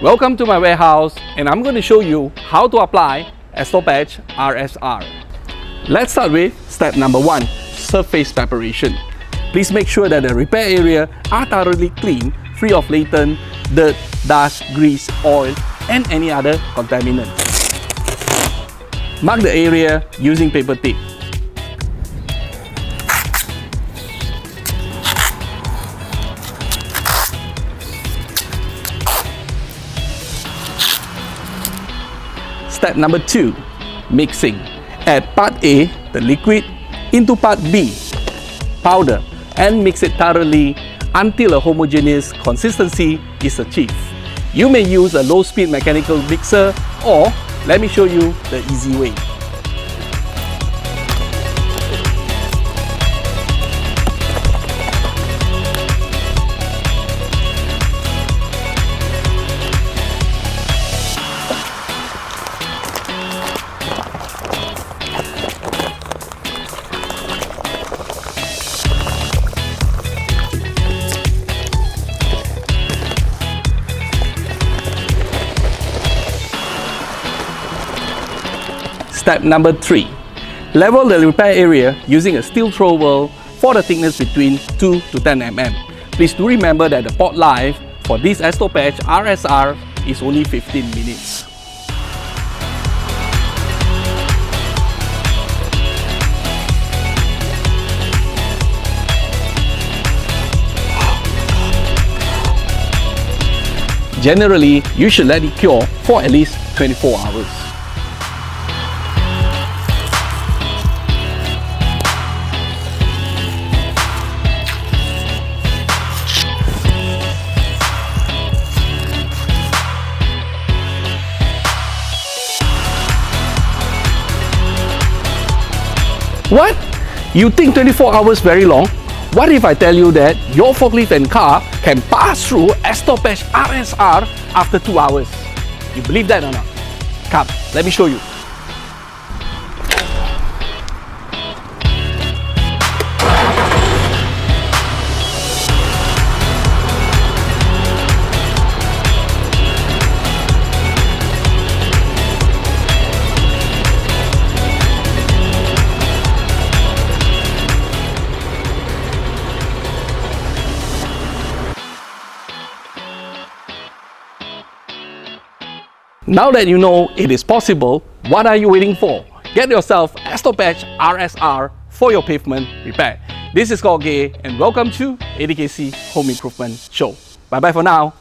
Welcome to my warehouse, and I'm going to show you how to apply Estopatch RSR. Let's start with step number 1, surface preparation. Please make sure that the repair area are thoroughly clean, free of latent dirt, dust, grease, oil, and any other contaminants. Mark the area using paper tape. Step number 2, mixing. Add part A, the liquid, into part B, powder, and mix it thoroughly until a homogeneous consistency is achieved. You may use a low-speed mechanical mixer, or let me show you the easy way. Step number 3, level the repair area using a steel trowel for the thickness between 2 to 10 mm. Please do remember that the pot life for this Estopatch RSR is only 15 minutes. Generally, you should let it cure for at least 24 hours. What? You think 24 hours very long? What if I tell you that your forklift and car can pass through Estopatch RSR after 2 hours? You believe that or not? Come, let me show you. Now that you know it is possible, what are you waiting for? Get yourself Estopatch RSR for your pavement repair. This is Gay, and welcome to ATKC Home Improvement Show. Bye bye for now.